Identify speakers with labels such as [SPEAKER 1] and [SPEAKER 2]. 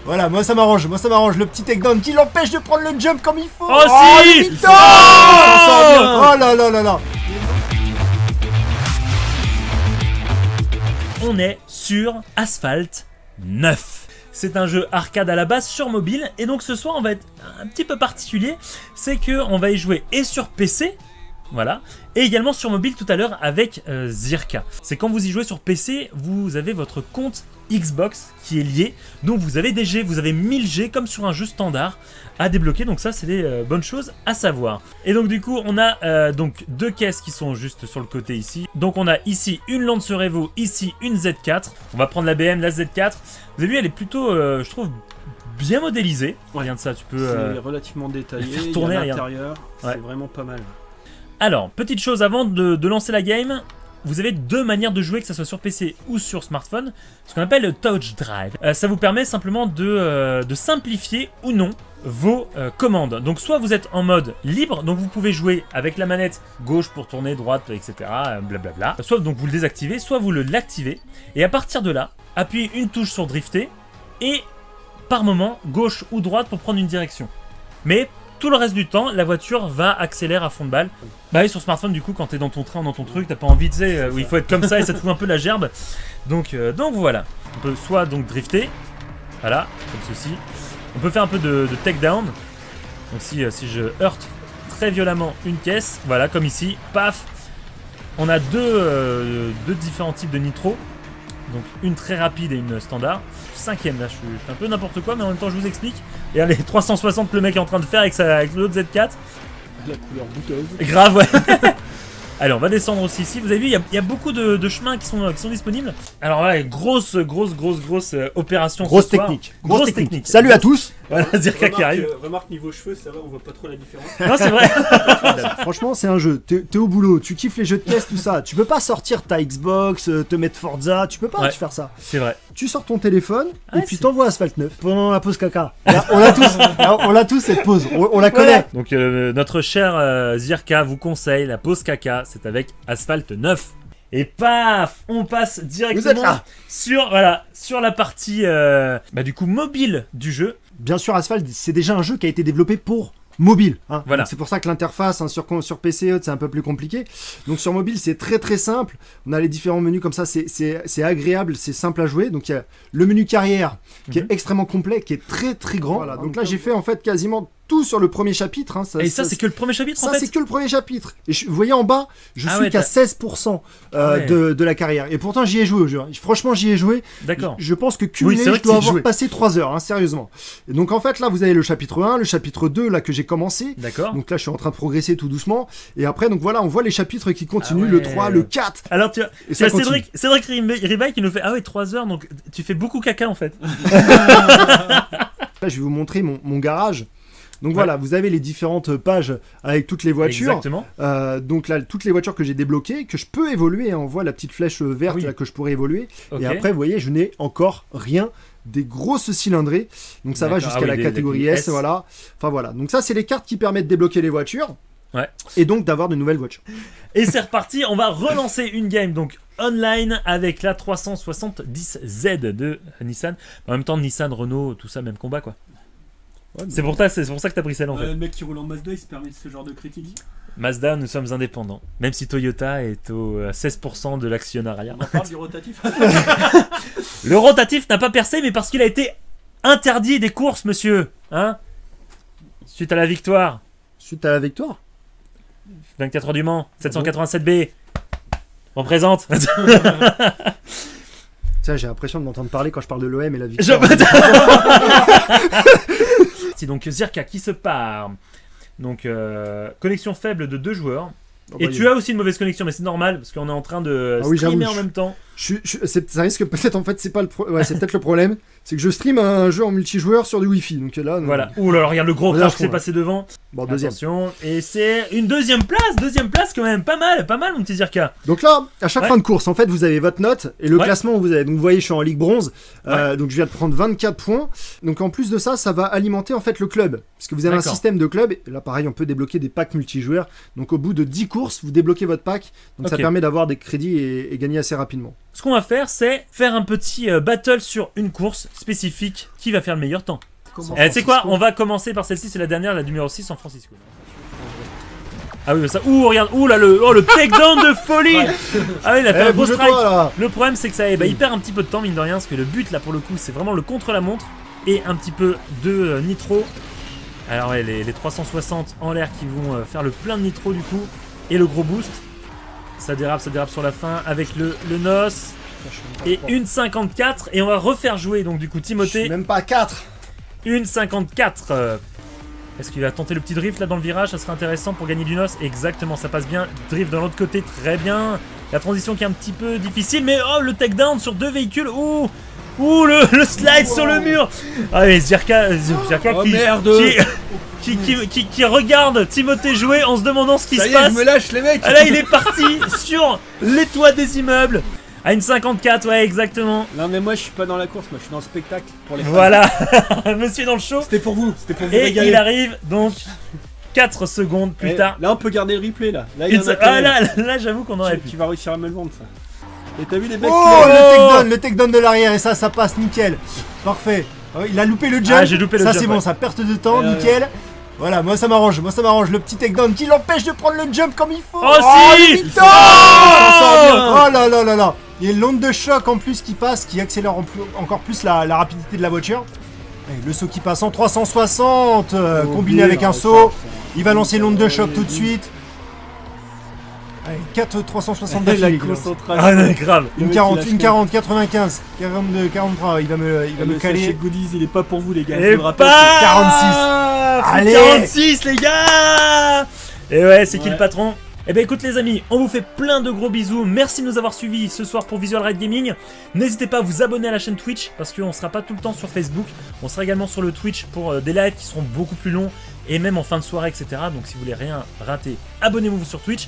[SPEAKER 1] Voilà, moi ça m'arrange, le petit takedown qui l'empêche de prendre le jump comme il faut.
[SPEAKER 2] Oh si
[SPEAKER 1] le mytho oh là là là là.
[SPEAKER 2] On est sur Asphalt 9. C'est un jeu arcade à la base sur mobile et donc ce soir on va être un petit peu particulier, c'est que on va y jouer et sur PC, voilà, et également sur mobile tout à l'heure avec Zirka. C'est quand vous y jouez sur PC, vous avez votre compte Xbox qui est lié, donc vous avez des G, vous avez 1000 G comme sur un jeu standard à débloquer, donc ça c'est des bonnes choses à savoir. Et donc du coup on a donc deux caisses qui sont juste sur le côté ici, donc on a ici une Lancer Evo, ici une Z4, on va prendre la BM, la Z4, vous avez vu elle est plutôt je trouve bien modélisée, regarde ça, tu peux
[SPEAKER 3] c'est relativement détaillé,
[SPEAKER 2] faire tourner
[SPEAKER 3] à l'intérieur,
[SPEAKER 2] ouais.
[SPEAKER 3] C'est vraiment pas mal.
[SPEAKER 2] Alors, petite chose avant de lancer la game, vous avez deux manières de jouer, que ce soit sur PC ou sur smartphone, ce qu'on appelle le Touch Drive. Ça vous permet simplement de simplifier ou non vos commandes. Donc soit vous êtes en mode libre, donc vous pouvez jouer avec la manette gauche pour tourner, droite, etc. Blablabla. Soit donc vous le désactivez, soit vous l'activez. Et à partir de là, appuyez une touche sur drifter et par moment gauche ou droite pour prendre une direction. Mais tout le reste du temps, la voiture va accélérer à fond de balle. Bah oui, sur smartphone, du coup, quand t'es dans ton train, dans ton truc, t'as pas envie, tu sais, où il faut être comme ça et ça te fout un peu la gerbe. Donc voilà. On peut soit donc drifter, voilà, comme ceci. On peut faire un peu de takedown. Donc si je heurte très violemment une caisse, voilà, comme ici, paf. On a deux différents types de nitro. Donc une très rapide et une standard. Cinquième là, je fais un peu n'importe quoi, mais en même temps je vous explique. Et allez, 360 le mec est en train de faire avec l'autre Z4.
[SPEAKER 3] La couleur bouteuse.
[SPEAKER 2] Grave, ouais. Allez, on va descendre aussi ici. Vous avez vu, il y a beaucoup de chemins qui sont disponibles. Alors là, grosse opération.
[SPEAKER 1] Grosse technique. Grosse technique. Salut à tous.
[SPEAKER 2] Voilà, Zirka qui arrive.
[SPEAKER 3] Remarque niveau cheveux, ça va, on voit pas trop la différence.
[SPEAKER 2] Non, c'est vrai.
[SPEAKER 1] Franchement, c'est un jeu. T'es au boulot, tu kiffes les jeux de caisse, tout ça. Tu peux pas sortir ta Xbox, te mettre Forza, tu peux pas faire ça.
[SPEAKER 2] C'est vrai.
[SPEAKER 1] Tu sors ton téléphone et puis t'envoies Asphalt 9 pendant la pause caca. Là, on l'a tous cette pause, on la connaît.
[SPEAKER 2] Donc notre cher Zirka vous conseille la pause caca, c'est avec Asphalt 9. Et paf, on passe directement sur la partie du coup mobile du jeu.
[SPEAKER 1] Bien sûr, Asphalt, c'est déjà un jeu qui a été développé pour mobile. Hein.
[SPEAKER 2] Voilà.
[SPEAKER 1] C'est pour ça que l'interface sur PC, c'est un peu plus compliqué. Donc sur mobile, c'est très simple. On a les différents menus comme ça, c'est agréable, c'est simple à jouer. Donc il y a le menu carrière qui est extrêmement complet, qui est très grand. Voilà, donc là, j'ai fait en fait quasiment tout sur le premier chapitre. Hein.
[SPEAKER 2] Et ça, c'est que le premier chapitre en fait.
[SPEAKER 1] Ça, c'est que le premier chapitre. Et vous voyez en bas, je suis qu'à 16% de la carrière. Et pourtant, j'y ai joué au jeu. Franchement, j'y ai joué. D'accord. Je pense que cumulé, je dois avoir passé 3 heures, hein, sérieusement. Et donc en fait, là, vous avez le chapitre 1, le chapitre 2, là, que j'ai commencé. D'accord. Donc là, je suis en train de progresser tout doucement. Et après, donc voilà, on voit les chapitres qui continuent, le 3, le 4.
[SPEAKER 2] Alors, tu as Cédric Ribaille qui nous fait, ah ouais, 3 heures, donc tu fais beaucoup caca en fait.
[SPEAKER 1] Là, je vais vous montrer mon garage. Donc voilà, vous avez les différentes pages avec toutes les voitures.
[SPEAKER 2] Exactement.
[SPEAKER 1] Donc là, toutes les voitures que j'ai débloquées, que je peux évoluer. Hein, on voit la petite flèche verte là que je pourrais évoluer. Okay. Et après, vous voyez, je n'ai encore rien. Des grosses cylindrées. Donc ça va jusqu'à la catégorie S, voilà. Enfin voilà. Donc ça, c'est les cartes qui permettent de débloquer les voitures. Ouais. Et donc d'avoir de nouvelles voitures.
[SPEAKER 2] Et c'est reparti, on va relancer une game donc online avec la 370Z de Nissan. En même temps, Nissan, Renault, tout ça, même combat quoi. Ouais, c'est pour ça que t'as pris celle en fait.
[SPEAKER 3] Le mec qui roule en Mazda, il se permet ce genre de critique.
[SPEAKER 2] Mazda, nous sommes indépendants. Même si Toyota est au 16% de l'actionnariat.
[SPEAKER 3] On parle du rotatif.
[SPEAKER 2] Le rotatif n'a pas percé, mais parce qu'il a été interdit des courses, monsieur. Hein? Suite à la victoire.
[SPEAKER 1] Suite à la victoire
[SPEAKER 2] 24 heures du Mans, 787B. On présente.
[SPEAKER 1] Tiens, j'ai l'impression de m'entendre parler quand je parle de l'OM et la victoire.
[SPEAKER 2] C'est donc Zirka qui se part. Donc, connexion faible de 2 joueurs. Oh, et tu as aussi une mauvaise connexion, mais c'est normal parce qu'on est en train de streamer en même temps.
[SPEAKER 1] Ça risque peut-être, en fait, c'est peut-être le problème. C'est que je stream un jeu en multijoueur sur du Wi-Fi. Donc là,
[SPEAKER 2] voilà. Ouh là, regarde le gros crash qui s'est passé devant.
[SPEAKER 1] Bon, deuxième.
[SPEAKER 2] Attention. Et c'est une deuxième place quand même. Pas mal mon petit Zirka.
[SPEAKER 1] Donc là, à chaque fin de course, en fait, vous avez votre note et le classement où vous avez. Donc vous voyez, je suis en Ligue Bronze. Donc je viens de prendre 24 points. Donc en plus de ça, ça va alimenter en fait le club. Parce que vous avez un système de club. Et là, pareil, on peut débloquer des packs multijoueurs. Donc au bout de 10 courses, vous débloquez votre pack. Donc ça permet d'avoir des crédits et gagner assez rapidement.
[SPEAKER 2] ce qu'on va faire, c'est faire un petit battle sur une course spécifique qui va faire le meilleur temps. Tu sais quoi, on va commencer par celle-ci, c'est la dernière, la numéro 6, San Francisco. Ah oui, ça. Ouh, regarde, ouh là, le takedown de folie. Ah oui, il a fait un beau strike. Le problème, c'est que ça, il perd un petit peu de temps, mine de rien, parce que le but là pour le coup, c'est vraiment le contre-la-montre et un petit peu de nitro. Alors, ouais, les 360 en l'air qui vont faire le plein de nitro du coup, et le gros boost. Ça dérape sur la fin avec le NOS. Et une 54, et on va refaire jouer donc du coup Timothée.
[SPEAKER 1] Même pas 4.
[SPEAKER 2] Une 54. Est-ce qu'il va tenter le petit drift là dans le virage? Ça serait intéressant pour gagner du NOS. Exactement, ça passe bien. Drift de l'autre côté, très bien. La transition qui est un petit peu difficile, mais oh, le takedown sur 2 véhicules. Ouh, le slide sur le mur. Ah mais Zirka qui regarde Timothée jouer en se demandant ce qui se passe.
[SPEAKER 4] Je me lâche les mecs.
[SPEAKER 2] Ah là, il est parti sur les toits des immeubles. À une 54, ouais, exactement.
[SPEAKER 4] Non, mais moi, je suis pas dans la course, moi, je suis dans le spectacle pour les fans.
[SPEAKER 2] Voilà, monsieur dans le show.
[SPEAKER 4] C'était pour vous
[SPEAKER 2] Et
[SPEAKER 4] régaler.
[SPEAKER 2] il arrive donc 4 secondes plus tard.
[SPEAKER 4] Là, on peut garder le replay, là.
[SPEAKER 2] Là, j'avoue qu'on aurait pu.
[SPEAKER 4] Tu vas réussir à me le vendre, ça. Et t'as vu les mecs
[SPEAKER 1] Le takedown de l'arrière, et ça passe nickel. Parfait. Il a loupé le jump.
[SPEAKER 2] Ah, j'ai loupé le jump.
[SPEAKER 1] Ça, c'est bon, ça perte de temps, nickel. Voilà, moi ça m'arrange, le petit takedown qui l'empêche de prendre le jump comme il faut.
[SPEAKER 2] Oh si
[SPEAKER 1] Oh là là là là. Il y a l'onde de choc en plus qui passe, qui accélère encore plus la rapidité de la voiture. Et le saut qui passe en 360, combiné avec un saut. Il va lancer l'onde de choc tout de suite. Allez, 4 360 d'affilée.
[SPEAKER 2] Ah non, grave.
[SPEAKER 1] Une 40, 95, 42, 43, il va me caler.
[SPEAKER 4] Le goodies, il est pas pour vous les gars.
[SPEAKER 2] Et
[SPEAKER 4] je vous le rappelle,
[SPEAKER 2] pas
[SPEAKER 1] 46. Allez
[SPEAKER 2] 46 les gars. Et ouais, c'est qui le patron? Eh ben écoute les amis, on vous fait plein de gros bisous. Merci de nous avoir suivis ce soir pour Visual Ride Gaming. N'hésitez pas à vous abonner à la chaîne Twitch parce qu'on sera pas tout le temps sur Facebook. On sera également sur le Twitch pour des lives qui seront beaucoup plus longs et même en fin de soirée, etc. Donc si vous voulez rien rater, abonnez-vous sur Twitch.